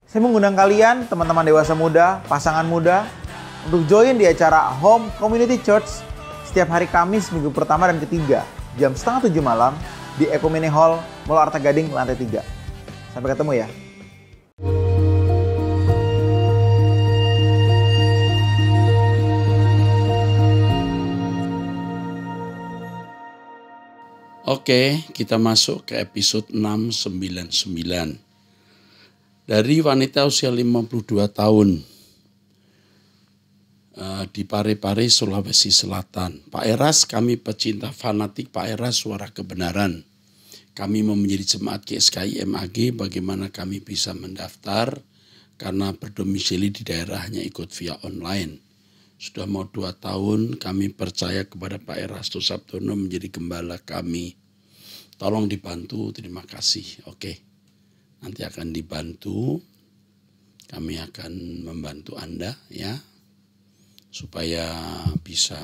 Saya mengundang kalian, teman-teman dewasa muda, pasangan muda, untuk join di acara Home Community Church setiap hari Kamis minggu pertama dan ketiga, jam 6:30 malam di Ekumene Hall, Mall Arta Gading, lantai 3. Sampai ketemu ya. Oke, kita masuk ke episode 699. Dari wanita usia 52 tahun di Parepare, Sulawesi Selatan. Pak Eras, kami pecinta fanatik Pak Eras Suara Kebenaran. Kami mau menjadi jemaat GSKI MAG, bagaimana kami bisa mendaftar karena berdomisili di daerahnya ikut via online. Sudah mau 2 tahun kami percaya kepada Pak Erasto Sabtono menjadi gembala kami. Tolong dibantu, terima kasih. Oke, nanti akan dibantu. Kami akan membantu Anda ya, supaya bisa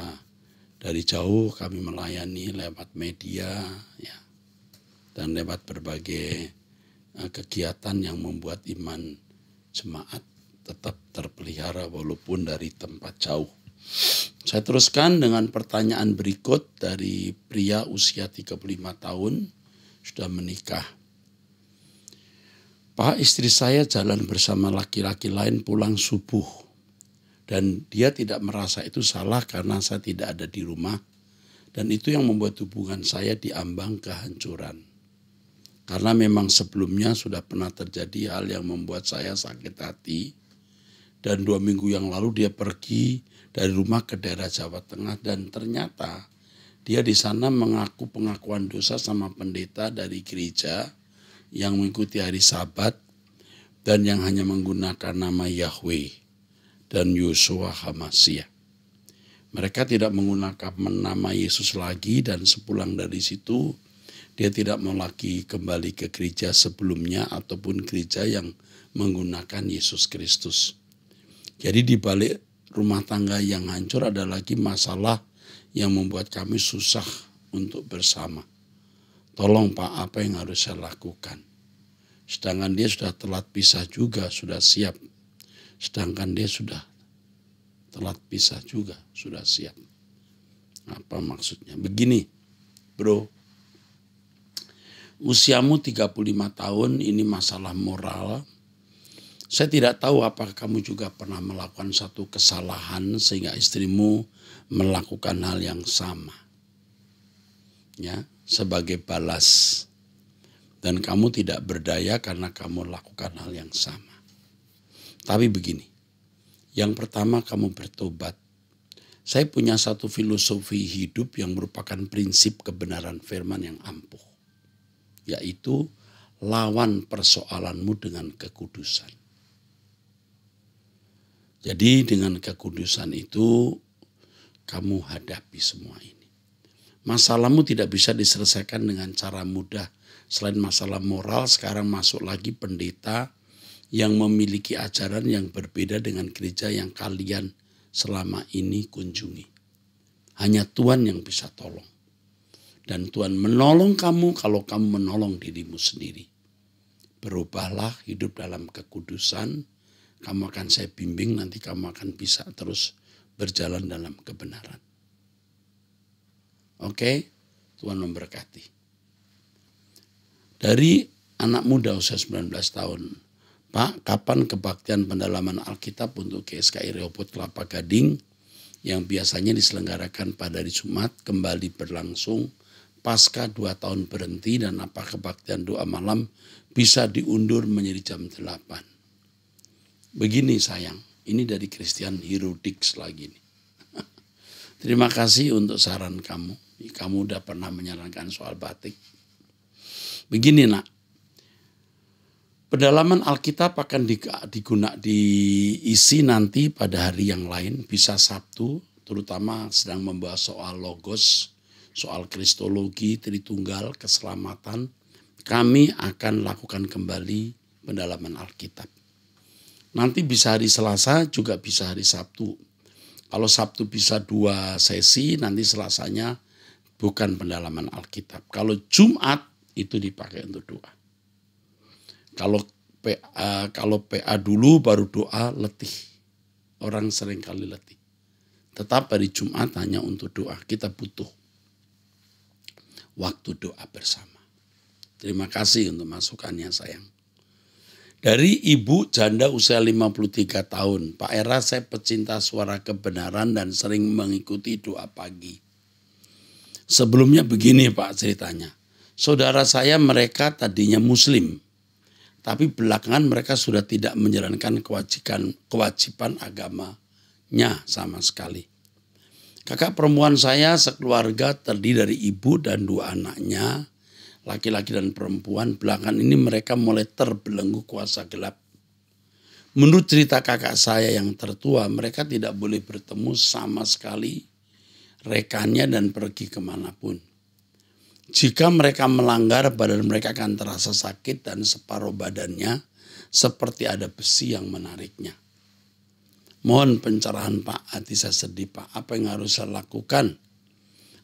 dari jauh kami melayani lewat media ya, dan lewat berbagai kegiatan yang membuat iman jemaat tetap terpelihara walaupun dari tempat jauh. Saya teruskan dengan pertanyaan berikut dari pria usia 35 tahun, sudah menikah. Pak, istri saya jalan bersama laki-laki lain pulang subuh. Dan dia tidak merasa itu salah karena saya tidak ada di rumah. Dan itu yang membuat hubungan saya diambang kehancuran. Karena memang sebelumnya sudah pernah terjadi hal yang membuat saya sakit hati. Dan 2 minggu yang lalu dia pergi dari rumah ke daerah Jawa Tengah. Dan ternyata dia di sana mengaku pengakuan dosa sama pendeta dari gereja yang mengikuti hari Sabat. Dan yang hanya menggunakan nama Yahweh dan Yosua Hamasia. Mereka tidak menggunakan nama Yesus lagi, dan sepulang dari situ dia tidak mau lagi kembali ke gereja sebelumnya ataupun gereja yang menggunakan Yesus Kristus. Jadi di balik rumah tangga yang hancur ada lagi masalah yang membuat kami susah untuk bersama. Tolong Pak, apa yang harus saya lakukan? Sedangkan dia sudah telat pisah juga, sudah siap. Sedangkan dia sudah telat pisah juga, sudah siap. Apa maksudnya? Begini, bro. Usiamu 35 tahun, ini masalah moral. Saya tidak tahu apakah kamu juga pernah melakukan satu kesalahan sehingga istrimu melakukan hal yang sama. Ya, sebagai balas. Dan kamu tidak berdaya karena kamu lakukan hal yang sama. Tapi begini, yang pertama kamu bertobat. Saya punya satu filosofi hidup yang merupakan prinsip kebenaran firman yang ampuh. Yaitu lawan persoalanmu dengan kekudusan. Jadi dengan kekudusan itu kamu hadapi semua ini. Masalahmu tidak bisa diselesaikan dengan cara mudah. Selain masalah moral, sekarang masuk lagi pendeta yang memiliki ajaran yang berbeda dengan gereja yang kalian selama ini kunjungi. Hanya Tuhan yang bisa tolong. Dan Tuhan menolong kamu kalau kamu menolong dirimu sendiri. Berubahlah, hidup dalam kekudusan. Kamu akan saya bimbing, nanti kamu akan bisa terus berjalan dalam kebenaran. Oke, Tuhan memberkati. Dari anak muda usia 19 tahun, Pak, kapan kebaktian pendalaman Alkitab untuk GSKI Rehoboth Kelapa Gading yang biasanya diselenggarakan pada hari Jumat kembali berlangsung pasca 2 tahun berhenti, dan apa kebaktian doa malam bisa diundur menjadi jam 8? Begini sayang, ini dari Christian Herodics lagi nih. Terima kasih untuk saran kamu. Kamu udah pernah menyarankan soal batik. Begini nak, pendalaman Alkitab akan diisi nanti pada hari yang lain, bisa Sabtu, terutama sedang membahas soal logos, soal kristologi, Tritunggal, keselamatan. Kami akan lakukan kembali pendalaman Alkitab. Nanti bisa hari Selasa, juga bisa hari Sabtu. Kalau Sabtu bisa 2 sesi, nanti Selasanya bukan pendalaman Alkitab. Kalau Jumat itu dipakai untuk doa. Kalau kalau PA dulu baru doa letih. Orang sering kali letih. Tetap hari Jumat hanya untuk doa. Kita butuh waktu doa bersama. Terima kasih untuk masukannya sayang. Dari ibu janda usia 53 tahun. Pak Era, saya pecinta suara kebenaran dan sering mengikuti doa pagi. Sebelumnya begini Pak ceritanya. Saudara saya mereka tadinya Muslim. Tapi belakangan mereka sudah tidak menjalankan kewajiban agamanya sama sekali. Kakak perempuan saya sekeluarga terdiri dari ibu dan 2 anaknya. Laki-laki dan perempuan, belakangan ini mereka mulai terbelenggu kuasa gelap. Menurut cerita kakak saya yang tertua, mereka tidak boleh bertemu sama sekali rekannya dan pergi kemanapun. Jika mereka melanggar, badan mereka akan terasa sakit dan separuh badannya seperti ada besi yang menariknya. Mohon pencerahan Pak, hati saya sedih Pak, apa yang harus saya lakukan?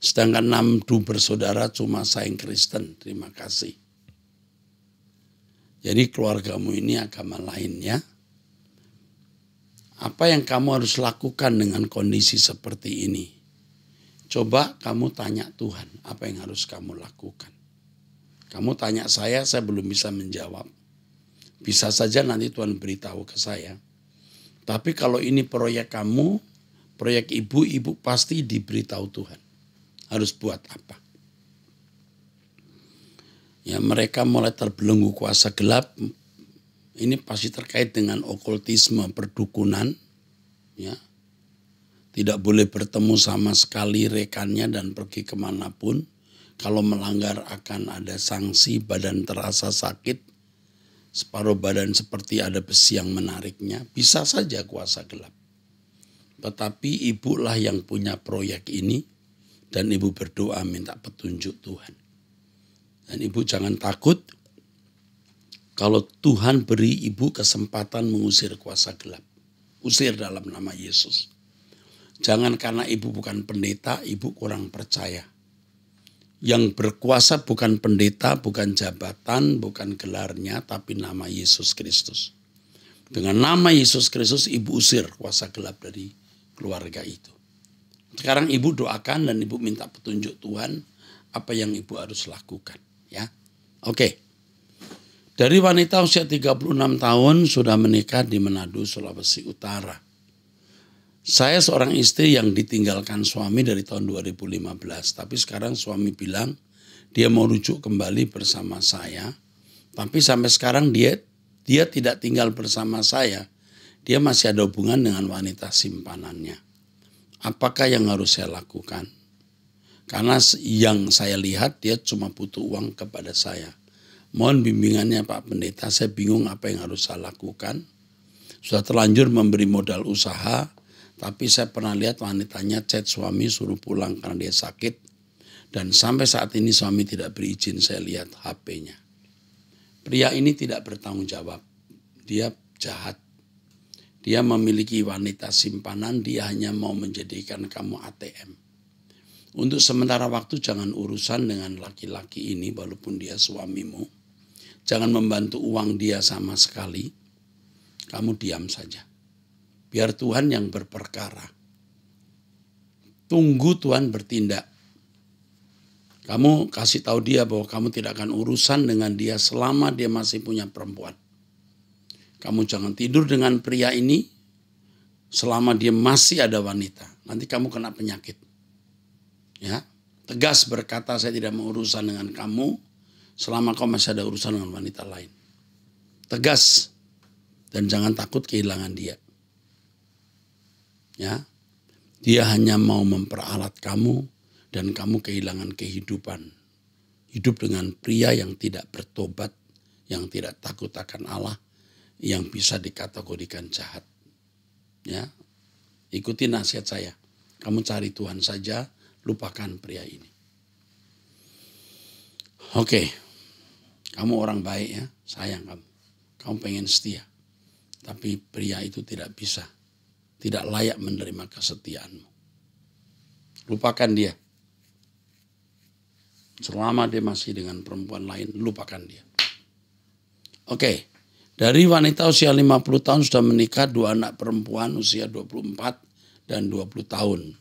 Sedangkan 6 bersaudara cuma saya yang Kristen. Terima kasih. Jadi keluargamu ini agama lain ya. Apa yang kamu harus lakukan dengan kondisi seperti ini? Coba kamu tanya Tuhan apa yang harus kamu lakukan. Kamu tanya saya belum bisa menjawab. Bisa saja nanti Tuhan beritahu ke saya. Tapi kalau ini proyek kamu, proyek ibu pasti diberitahu Tuhan. Harus buat apa? Ya, mereka mulai terbelenggu kuasa gelap. Ini pasti terkait dengan okultisme, perdukunan. Ya, tidak boleh bertemu sama sekali rekannya dan pergi kemanapun. Kalau melanggar akan ada sanksi, badan terasa sakit. Separuh badan seperti ada besi yang menariknya. Bisa saja kuasa gelap. Tetapi ibulah yang punya proyek ini. Dan ibu berdoa minta petunjuk Tuhan. Dan ibu jangan takut kalau Tuhan beri ibu kesempatan mengusir kuasa gelap. Usir dalam nama Yesus. Jangan karena ibu bukan pendeta, ibu kurang percaya. Yang berkuasa bukan pendeta, bukan jabatan, bukan gelarnya, tapi nama Yesus Kristus. Dengan nama Yesus Kristus ibu usir kuasa gelap dari keluarga itu. Sekarang ibu doakan dan ibu minta petunjuk Tuhan apa yang ibu harus lakukan. Ya, oke. Dari wanita usia 36 tahun sudah menikah di Manado, Sulawesi Utara. Saya seorang istri yang ditinggalkan suami dari tahun 2015. Tapi sekarang suami bilang dia mau rujuk kembali bersama saya. Tapi sampai sekarang dia tidak tinggal bersama saya. Dia masih ada hubungan dengan wanita simpanannya. Apakah yang harus saya lakukan? Karena yang saya lihat dia cuma butuh uang kepada saya. Mohon bimbingannya Pak Pendeta, saya bingung apa yang harus saya lakukan. Sudah terlanjur memberi modal usaha, tapi saya pernah lihat wanitanya chat suami suruh pulang karena dia sakit. Dan sampai saat ini suami tidak berizin, saya lihat HP-nya. Pria ini tidak bertanggung jawab, dia jahat. Dia memiliki wanita simpanan, dia hanya mau menjadikan kamu ATM. Untuk sementara waktu jangan urusan dengan laki-laki ini walaupun dia suamimu. Jangan membantu uang dia sama sekali. Kamu diam saja. Biar Tuhan yang berperkara. Tunggu Tuhan bertindak. Kamu kasih tahu dia bahwa kamu tidak akan urusan dengan dia selama dia masih punya perempuan. Kamu jangan tidur dengan pria ini selama dia masih ada wanita. Nanti kamu kena penyakit. Ya, tegas berkata saya tidak mau urusan dengan kamu selama kau masih ada urusan dengan wanita lain. Tegas dan jangan takut kehilangan dia. Ya, dia hanya mau memperalat kamu dan kamu kehilangan kehidupan. Hidup dengan pria yang tidak bertobat, yang tidak takut akan Allah, yang bisa dikategorikan jahat. Ya, ikuti nasihat saya. Kamu cari Tuhan saja, lupakan pria ini. Oke, kamu orang baik ya, sayang kamu. Kamu pengen setia. Tapi pria itu tidak bisa, tidak layak menerima kesetiaanmu. Lupakan dia. Selama dia masih dengan perempuan lain, lupakan dia. Oke. Dari wanita usia 50 tahun sudah menikah, 2 anak perempuan usia 24 dan 20 tahun.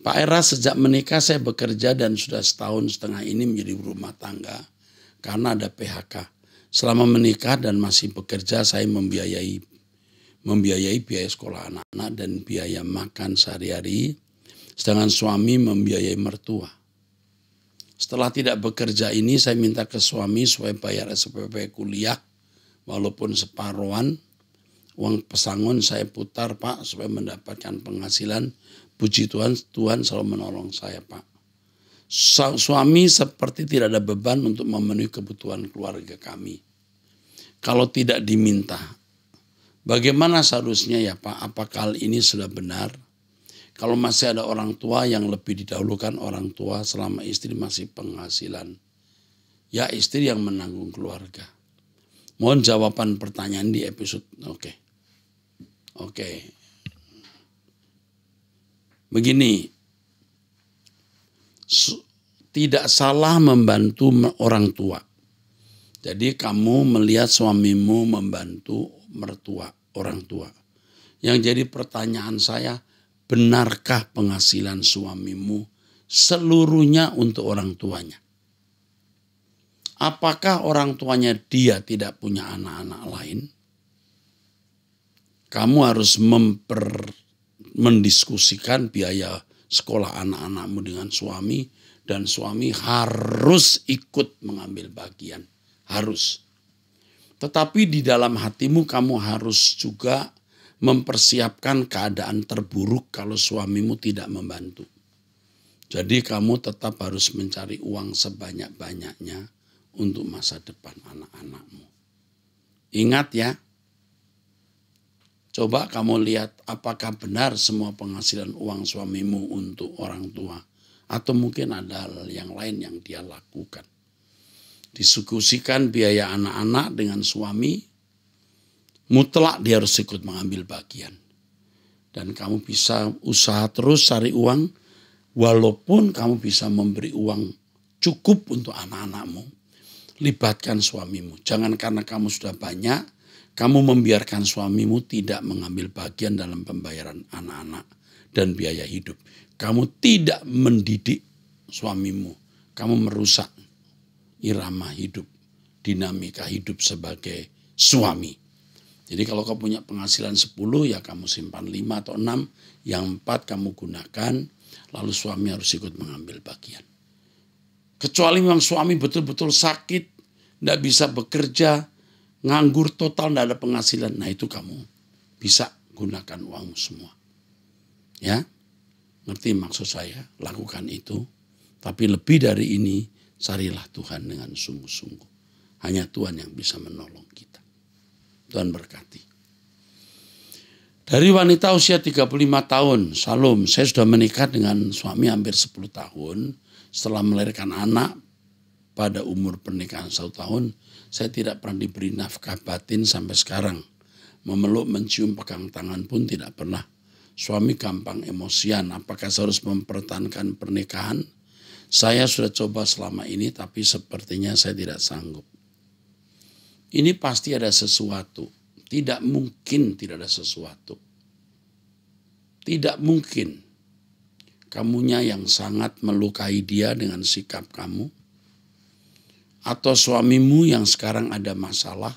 Pak Era, sejak menikah saya bekerja dan sudah 1,5 tahun ini menjadi rumah tangga karena ada PHK. Selama menikah dan masih bekerja saya membiayai biaya sekolah anak-anak dan biaya makan sehari-hari, sedangkan suami membiayai mertua. Setelah tidak bekerja ini saya minta ke suami supaya bayar SPP kuliah walaupun separuhan. Uang pesangon saya putar, Pak, supaya mendapatkan penghasilan. Puji Tuhan, Tuhan selalu menolong saya, Pak. Suami seperti tidak ada beban untuk memenuhi kebutuhan keluarga kami. Kalau tidak diminta, bagaimana seharusnya ya, Pak? Apakah hal ini sudah benar? Kalau masih ada orang tua yang lebih didahulukan orang tua selama istri masih penghasilan, ya istri yang menanggung keluarga. Mohon jawaban pertanyaan di episode. Oke. Begini, tidak salah membantu orang tua. Jadi kamu melihat suamimu membantu mertua, orang tua. Yang jadi pertanyaan saya, benarkah penghasilan suamimu seluruhnya untuk orang tuanya? Apakah orang tuanya dia tidak punya anak-anak lain? Kamu harus mendiskusikan biaya sekolah anak-anakmu dengan suami, dan suami harus ikut mengambil bagian. Harus. Tetapi di dalam hatimu kamu harus juga mempersiapkan keadaan terburuk kalau suamimu tidak membantu. Jadi kamu tetap harus mencari uang sebanyak-banyaknya untuk masa depan anak-anakmu. Ingat ya, coba kamu lihat apakah benar semua penghasilan uang suamimu untuk orang tua. Atau mungkin ada hal yang lain yang dia lakukan. Diskusikan biaya anak-anak dengan suami, mutlak dia harus ikut mengambil bagian. Dan kamu bisa usaha terus cari uang, walaupun kamu bisa memberi uang cukup untuk anak-anakmu. Libatkan suamimu. Jangan karena kamu sudah banyak, kamu membiarkan suamimu tidak mengambil bagian dalam pembayaran anak-anak dan biaya hidup. Kamu tidak mendidik suamimu. Kamu merusak irama hidup, dinamika hidup sebagai suami. Jadi kalau kamu punya penghasilan 10, ya kamu simpan 5 atau 6. Yang 4 kamu gunakan, lalu suami harus ikut mengambil bagian. Kecuali memang suami betul-betul sakit, tidak bisa bekerja, nganggur total, tidak ada penghasilan. Nah itu kamu bisa gunakan uangmu semua. Ya, ngerti maksud saya? Lakukan itu. Tapi lebih dari ini, carilah Tuhan dengan sungguh-sungguh. Hanya Tuhan yang bisa menolong kita. Tuhan berkati. Dari wanita usia 35 tahun, Salam, saya sudah menikah dengan suami hampir 10 tahun. Setelah melahirkan anak pada umur pernikahan 1 tahun, saya tidak pernah diberi nafkah batin sampai sekarang. Memeluk, mencium, pegang tangan pun tidak pernah. Suami gampang emosian. Apakah saya harus mempertahankan pernikahan? Saya sudah coba selama ini, tapi sepertinya saya tidak sanggup. Ini pasti ada sesuatu. Tidak mungkin tidak ada sesuatu. Tidak mungkin. Kamunya yang sangat melukai dia dengan sikap kamu. Atau suamimu yang sekarang ada masalah.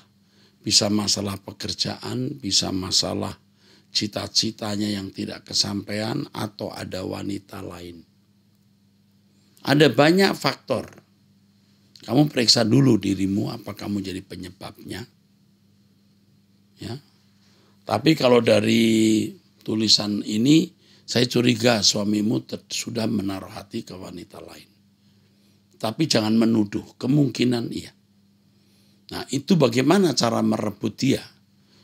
Bisa masalah pekerjaan, bisa masalah cita-citanya yang tidak kesampaian, atau ada wanita lain. Ada banyak faktor. Kamu periksa dulu dirimu, apa kamu jadi penyebabnya. Ya. Tapi kalau dari tulisan ini, saya curiga suamimu sudah menaruh hati ke wanita lain. Tapi jangan menuduh, kemungkinan iya. Nah itu bagaimana cara merebut dia?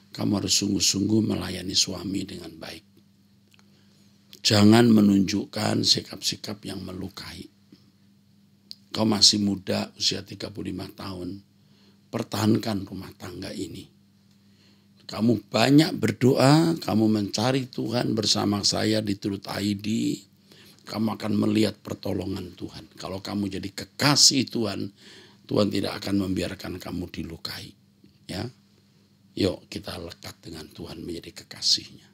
Kamu harus sungguh-sungguh melayani suami dengan baik. Jangan menunjukkan sikap-sikap yang melukai. Kau masih muda, usia 35 tahun. Pertahankan rumah tangga ini. Kamu banyak berdoa, kamu mencari Tuhan bersama saya di Truth ID. Kamu akan melihat pertolongan Tuhan. Kalau kamu jadi kekasih Tuhan, Tuhan tidak akan membiarkan kamu dilukai. ya. Yuk kita lekat dengan Tuhan menjadi kekasihnya.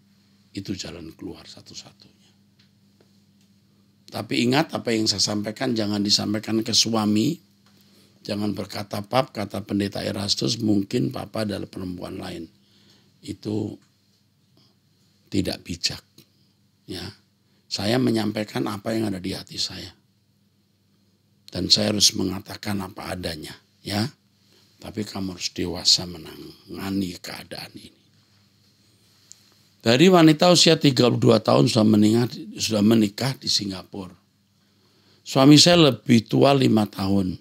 Itu jalan keluar satu-satunya. Tapi ingat apa yang saya sampaikan jangan disampaikan ke suami. Jangan berkata, "Pap," kata pendeta Erastus, "mungkin papa adalah perempuan lain." Itu tidak bijak. Ya, saya menyampaikan apa yang ada di hati saya. Dan saya harus mengatakan apa adanya. Ya, tapi kamu harus dewasa menangani keadaan ini. Dari wanita usia 32 tahun sudah menikah di Singapura. Suami saya lebih tua 5 tahun.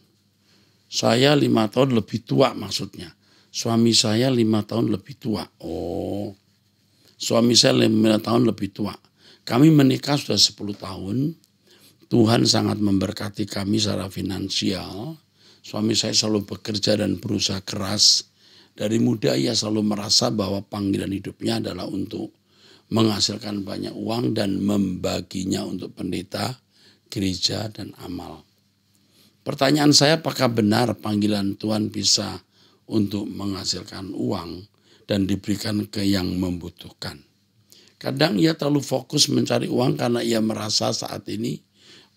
Saya 5 tahun lebih tua maksudnya. Suami saya 5 tahun lebih tua. Oh, suami saya 5 tahun lebih tua. Kami menikah sudah 10 tahun. Tuhan sangat memberkati kami secara finansial. Suami saya selalu bekerja dan berusaha keras. Dari muda ia selalu merasa bahwa panggilan hidupnya adalah untuk menghasilkan banyak uang dan membaginya untuk pendeta, gereja, dan amal. Pertanyaan saya, apakah benar panggilan Tuhan bisa untuk menghasilkan uang dan diberikan ke yang membutuhkan? Kadang ia terlalu fokus mencari uang karena ia merasa saat ini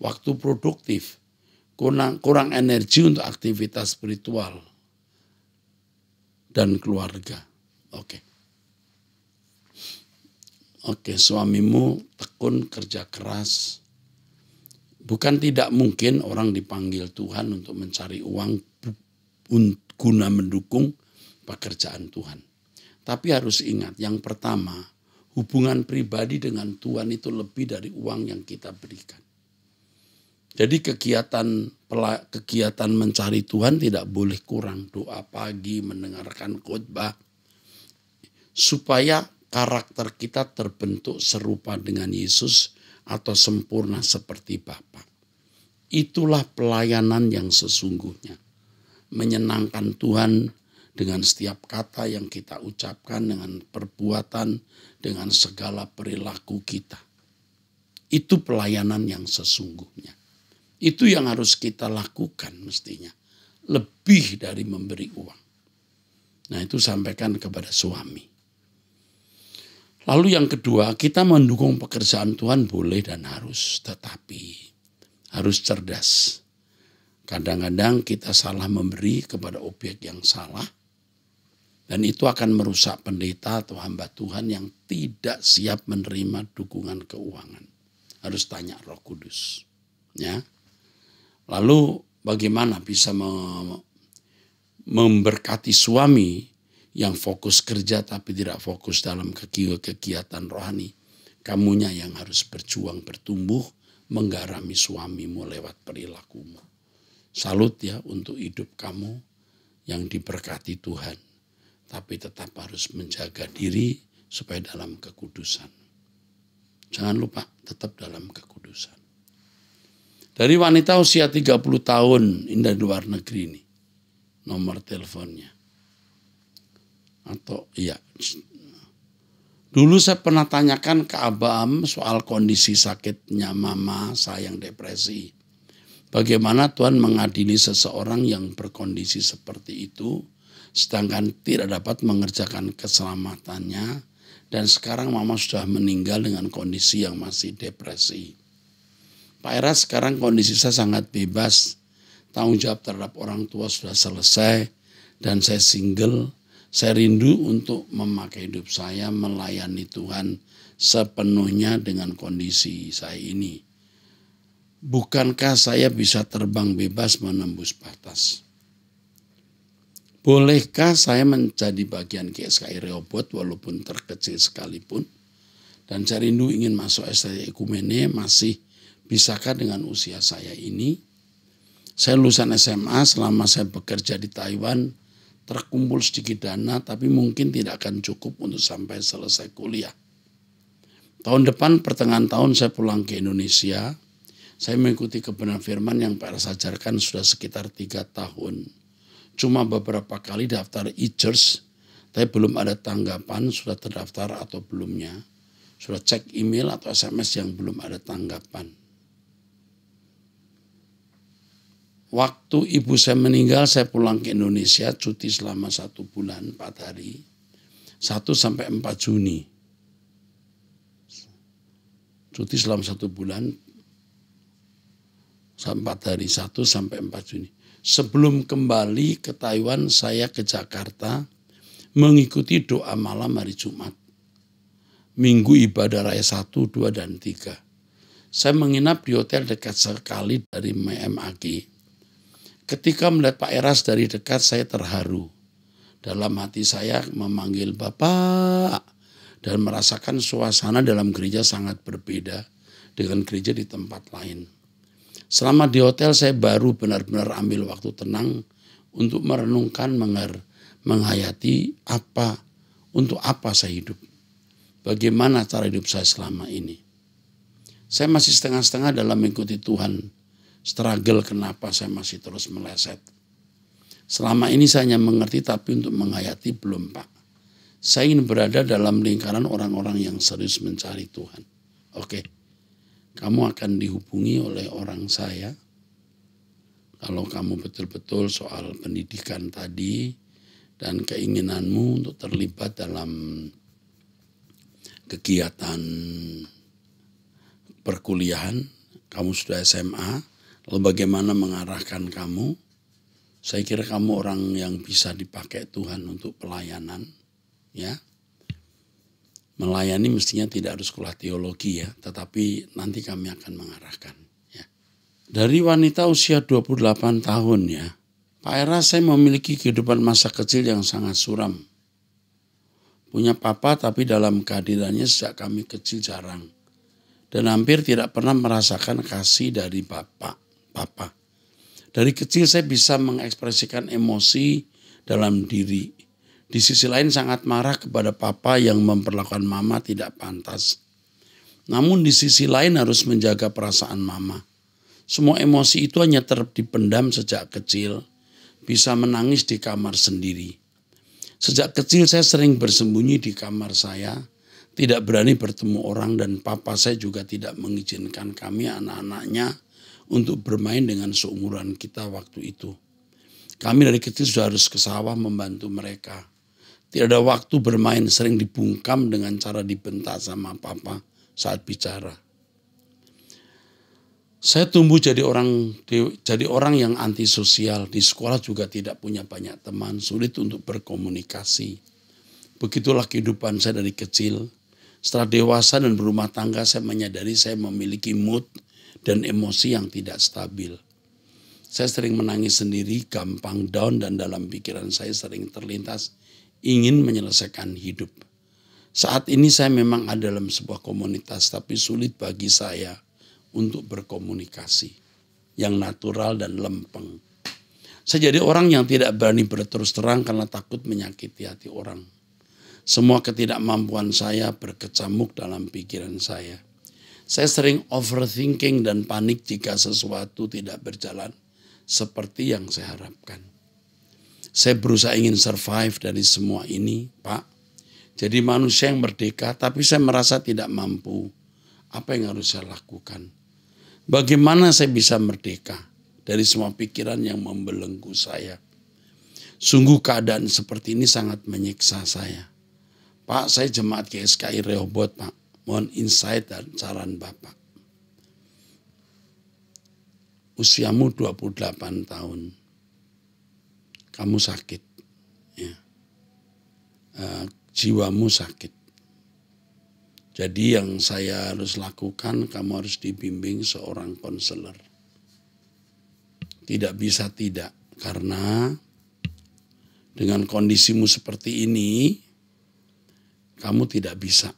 waktu produktif, kurang energi untuk aktivitas spiritual dan keluarga. Oke, suamimu tekun kerja keras. Bukan tidak mungkin orang dipanggil Tuhan untuk mencari uang guna mendukung pekerjaan Tuhan. Tapi harus ingat, yang pertama, hubungan pribadi dengan Tuhan itu lebih dari uang yang kita berikan. Jadi kegiatan mencari Tuhan tidak boleh kurang. Doa pagi, mendengarkan khotbah, supaya karakter kita terbentuk serupa dengan Yesus atau sempurna seperti Bapa. Itulah pelayanan yang sesungguhnya. Menyenangkan Tuhan dengan setiap kata yang kita ucapkan, dengan perbuatan, dengan segala perilaku kita. Itu pelayanan yang sesungguhnya. Itu yang harus kita lakukan mestinya. Lebih dari memberi uang. Nah, itu sampaikan kepada suami. Lalu yang kedua, kita mendukung pekerjaan Tuhan boleh dan harus. Tetapi harus cerdas. Kadang-kadang kita salah memberi kepada objek yang salah. Dan itu akan merusak pendeta atau hamba Tuhan yang tidak siap menerima dukungan keuangan. Harus tanya Roh Kudus. Ya. Lalu bagaimana bisa memberkati suami yang fokus kerja tapi tidak fokus dalam kegiatan rohani? Kamunya yang harus berjuang bertumbuh menggarami suamimu lewat perilakumu. Salut ya untuk hidup kamu yang diberkati Tuhan. Tapi tetap harus menjaga diri supaya dalam kekudusan. Jangan lupa tetap dalam kekudusan. Dari wanita usia 30 tahun dari luar negeri ini. Nomor teleponnya. Atau iya. Dulu saya pernah tanyakan ke Abam soal kondisi sakitnya mama saya yang depresi. Bagaimana Tuhan mengadili seseorang yang berkondisi seperti itu, sedangkan tidak dapat mengerjakan keselamatannya, dan sekarang mama sudah meninggal dengan kondisi yang masih depresi. Pak Era, sekarang kondisi saya sangat bebas, tanggung jawab terhadap orang tua sudah selesai, dan saya single. Saya rindu untuk memakai hidup saya melayani Tuhan sepenuhnya dengan kondisi saya ini. Bukankah saya bisa terbang bebas menembus batas? Bolehkah saya menjadi bagian GSKI Rehoboth walaupun terkecil sekalipun? Dan saya rindu ingin masuk STI Ekumene, masih bisakah dengan usia saya ini? Saya lulusan SMA, selama saya bekerja di Taiwan, terkumpul sedikit dana, tapi mungkin tidak akan cukup untuk sampai selesai kuliah. Tahun depan, pertengahan tahun saya pulang ke Indonesia. Saya mengikuti kebenaran firman yang Pak Eras ajarkan sudah sekitar 3 tahun. Cuma beberapa kali daftar e-church, tapi belum ada tanggapan sudah terdaftar atau belumnya. Sudah cek email atau SMS yang belum ada tanggapan. Waktu ibu saya meninggal, saya pulang ke Indonesia, cuti selama 1 bulan, 4 hari. 1 sampai 4 Juni. Cuti selama 1 bulan, 4 hari, 1 sampai 4 Juni. Sebelum kembali ke Taiwan, saya ke Jakarta mengikuti doa malam hari Jumat. Minggu ibadah raya 1, 2, dan 3. Saya menginap di hotel dekat sekali dari MAG. Ketika melihat Pak Eras dari dekat, saya terharu. Dalam hati saya memanggil Bapak dan merasakan suasana dalam gereja sangat berbeda dengan gereja di tempat lain. Selama di hotel saya baru benar-benar ambil waktu tenang untuk merenungkan, menghayati untuk apa saya hidup. Bagaimana cara hidup saya selama ini. Saya masih setengah-setengah dalam mengikuti Tuhan. Struggle kenapa saya masih terus meleset. Selama ini saya hanya mengerti, tapi untuk menghayati belum, Pak. Saya ingin berada dalam lingkaran orang-orang yang serius mencari Tuhan. Oke, kamu akan dihubungi oleh orang saya. Kalau kamu betul-betul soal pendidikan tadi dan keinginanmu untuk terlibat dalam kegiatan perkuliahan, kamu sudah SMA, lalu bagaimana mengarahkan kamu? Saya kira kamu orang yang bisa dipakai Tuhan untuk pelayanan, ya. Melayani mestinya tidak harus sekolah teologi ya, tetapi nanti kami akan mengarahkan. Ya. Dari wanita usia 28 tahun ya, Pak Eras, saya memiliki kehidupan masa kecil yang sangat suram. Punya papa tapi dalam kehadirannya sejak kami kecil jarang. Dan hampir tidak pernah merasakan kasih dari papa. Dari kecil saya bisa mengekspresikan emosi dalam diri. Di sisi lain sangat marah kepada papa yang memperlakukan mama tidak pantas. Namun di sisi lain harus menjaga perasaan mama. Semua emosi itu hanya dipendam sejak kecil. Bisa menangis di kamar sendiri. Sejak kecil saya sering bersembunyi di kamar saya. Tidak berani bertemu orang dan papa saya juga tidak mengizinkan kami anak-anaknya untuk bermain dengan seumuran kita waktu itu. Kami dari kecil sudah harus ke sawah membantu mereka. Tidak ada waktu bermain, sering dibungkam dengan cara dibentak sama papa saat bicara. Saya tumbuh jadi orang yang antisosial. Di sekolah juga tidak punya banyak teman, sulit untuk berkomunikasi. Begitulah kehidupan saya dari kecil. Setelah dewasa dan berumah tangga, saya menyadari saya memiliki mood dan emosi yang tidak stabil. Saya sering menangis sendiri, gampang down, dan dalam pikiran saya sering terlintas ingin menyelesaikan hidup. Saat ini saya memang ada dalam sebuah komunitas, tapi sulit bagi saya untuk berkomunikasi yang natural dan lempeng. Saya jadi orang yang tidak berani berterus terang karena takut menyakiti hati orang. Semua ketidakmampuan saya berkecamuk dalam pikiran saya. Saya sering overthinking dan panik jika sesuatu tidak berjalan seperti yang saya harapkan. Saya berusaha ingin survive dari semua ini, Pak. Jadi manusia yang merdeka, tapi saya merasa tidak mampu. Apa yang harus saya lakukan? Bagaimana saya bisa merdeka dari semua pikiran yang membelenggu saya? Sungguh keadaan seperti ini sangat menyiksa saya. Pak, saya jemaat GSKI Rehoboth, Pak. Mohon insight dan saran Bapak. Usiamu 28 tahun. Kamu sakit. Ya. Jiwamu sakit. Jadi yang saya harus lakukan, kamu harus dibimbing seorang konselor. Tidak bisa tidak. Karena dengan kondisimu seperti ini, kamu tidak bisa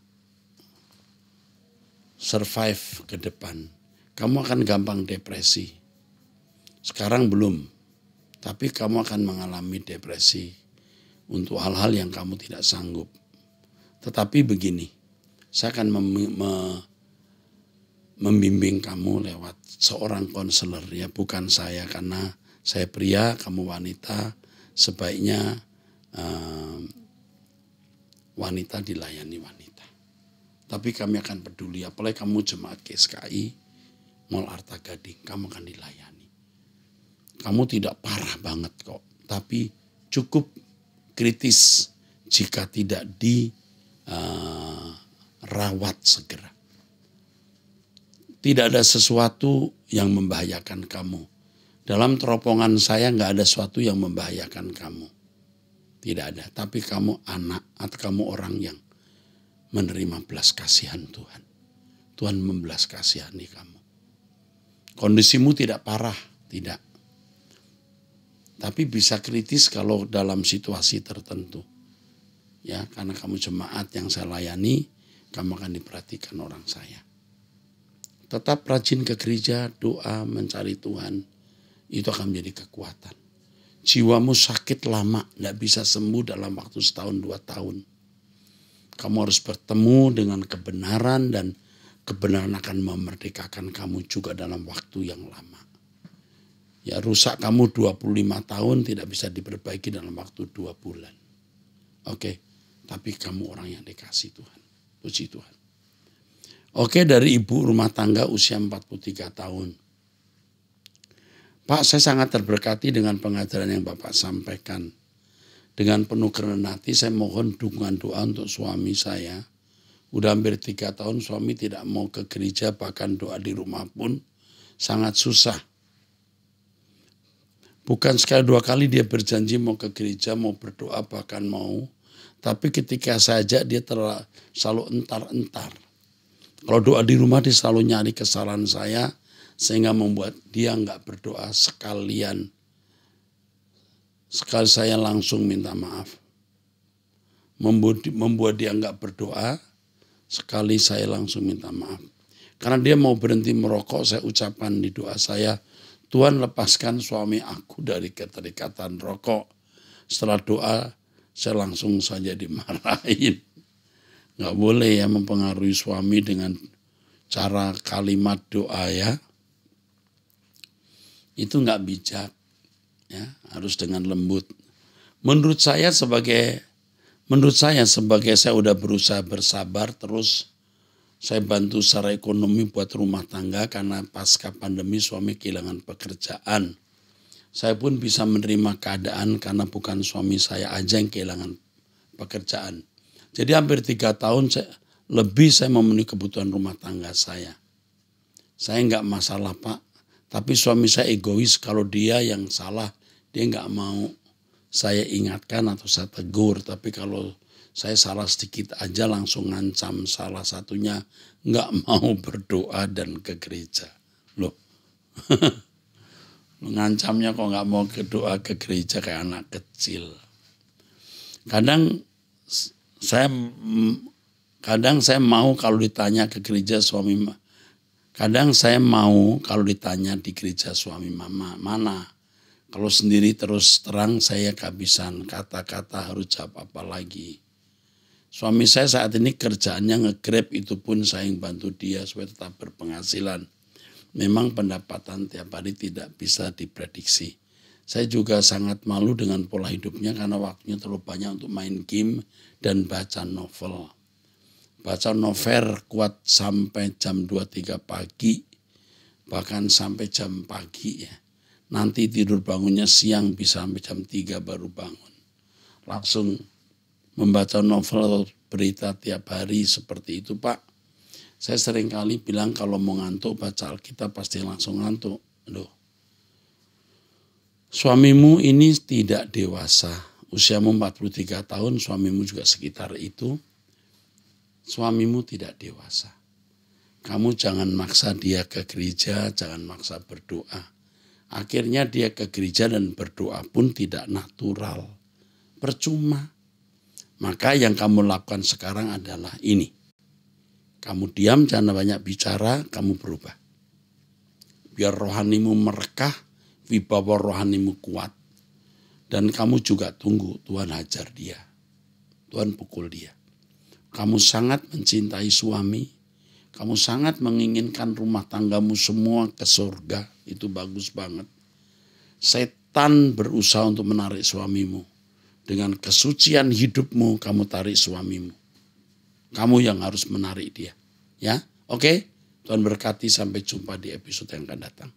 survive ke depan. Kamu akan gampang depresi. Sekarang belum, tapi kamu akan mengalami depresi untuk hal-hal yang kamu tidak sanggup. Tetapi begini, saya akan membimbing kamu lewat seorang konselor, ya, bukan saya, karena saya pria, kamu wanita. Sebaiknya wanita dilayani wanita. Tapi kami akan peduli, apalagi kamu jemaat GSKI Mall Arta Gading, kamu akan dilayani. Kamu tidak parah banget kok, tapi cukup kritis jika tidak dirawat segera. Tidak ada sesuatu yang membahayakan kamu. Dalam teropongan saya nggak ada sesuatu yang membahayakan kamu. Tidak ada. Tapi kamu anak atau kamu orang yang menerima belas kasihan Tuhan. Tuhan membelas kasihani kamu. Kondisimu tidak parah, tidak. Tapi bisa kritis kalau dalam situasi tertentu. Ya, karena kamu jemaat yang saya layani, kamu akan diperhatikan orang saya. Tetap rajin ke gereja, doa, mencari Tuhan. Itu akan menjadi kekuatan. Jiwamu sakit lama, tidak bisa sembuh dalam waktu 1-2 tahun. Kamu harus bertemu dengan kebenaran dan kebenaran akan memerdekakan kamu juga dalam waktu yang lama. Ya, rusak kamu 25 tahun tidak bisa diperbaiki dalam waktu 2 bulan. Oke, tapi kamu orang yang dikasih Tuhan. Puji Tuhan. Oke, dari ibu rumah tangga usia 43 tahun. Pak, saya sangat terberkati dengan pengajaran yang Bapak sampaikan. Dengan penuh kerendahan hati saya mohon dukungan doa untuk suami saya. Udah hampir 3 tahun suami tidak mau ke gereja, bahkan doa di rumah pun sangat susah. Bukan sekali 2 kali dia berjanji mau ke gereja, mau berdoa, bahkan mau. Tapi ketika saya ajak dia selalu entar-entar. Kalau doa di rumah dia selalu nyari kesalahan saya, sehingga membuat dia nggak berdoa sekalian. Sekali saya langsung minta maaf. Membuat dia nggak berdoa, sekali saya langsung minta maaf. Karena dia mau berhenti merokok, saya ucapkan di doa saya, Tuhan lepaskan suami aku dari keterikatan rokok. Setelah doa, saya langsung saja dimarahin. Nggak boleh ya mempengaruhi suami dengan cara kalimat doa ya. Itu nggak bijak, ya harus dengan lembut. Menurut saya sebagai saya udah berusaha bersabar, terus saya bantu secara ekonomi buat rumah tangga karena pasca pandemi suami kehilangan pekerjaan. Saya pun bisa menerima keadaan karena bukan suami saya aja yang kehilangan pekerjaan. Jadi hampir 3 tahun saya memenuhi kebutuhan rumah tangga saya. Saya nggak masalah Pak. Tapi suami saya egois, kalau dia yang salah, dia nggak mau saya ingatkan atau saya tegur. Tapi kalau saya salah sedikit aja langsung ngancam, salah satunya nggak mau berdoa dan ke gereja. Loh, ngancamnya kok nggak mau doa ke gereja kayak anak kecil. Kadang saya mau kalau ditanya ke gereja Kadang saya mau kalau ditanya di gereja suami mama mana. Kalau sendiri terus terang saya kehabisan kata-kata harus jawab apa lagi. Suami saya saat ini kerjaannya nge-Grab, itu pun saya yang bantu dia supaya tetap berpenghasilan. Memang pendapatan tiap hari tidak bisa diprediksi. Saya juga sangat malu dengan pola hidupnya karena waktunya terlalu banyak untuk main game dan baca novel. Baca novel kuat sampai jam 2-3 pagi, bahkan sampai jam pagi ya. Nanti tidur bangunnya siang, bisa sampai jam 3 baru bangun. Langsung membaca novel atau berita tiap hari seperti itu Pak. Saya sering kali bilang kalau mau ngantuk baca Alkitab pasti langsung ngantuk. Loh. Suamimu ini tidak dewasa. Usiamu 43 tahun, suamimu juga sekitar itu. Suamimu tidak dewasa. Kamu jangan maksa dia ke gereja, jangan maksa berdoa. Akhirnya dia ke gereja dan berdoa pun tidak natural. Percuma. Maka yang kamu lakukan sekarang adalah ini. Kamu diam, jangan banyak bicara, kamu berubah. Biar rohanimu merekah, wibawa rohanimu kuat. Dan kamu juga tunggu Tuhan hajar dia. Tuhan pukul dia. Kamu sangat mencintai suami, kamu sangat menginginkan rumah tanggamu semua ke surga, itu bagus banget. Setan berusaha untuk menarik suamimu. Dengan kesucian hidupmu, kamu tarik suamimu. Kamu yang harus menarik dia. Ya, oke? Tuhan berkati, sampai jumpa di episode yang akan datang.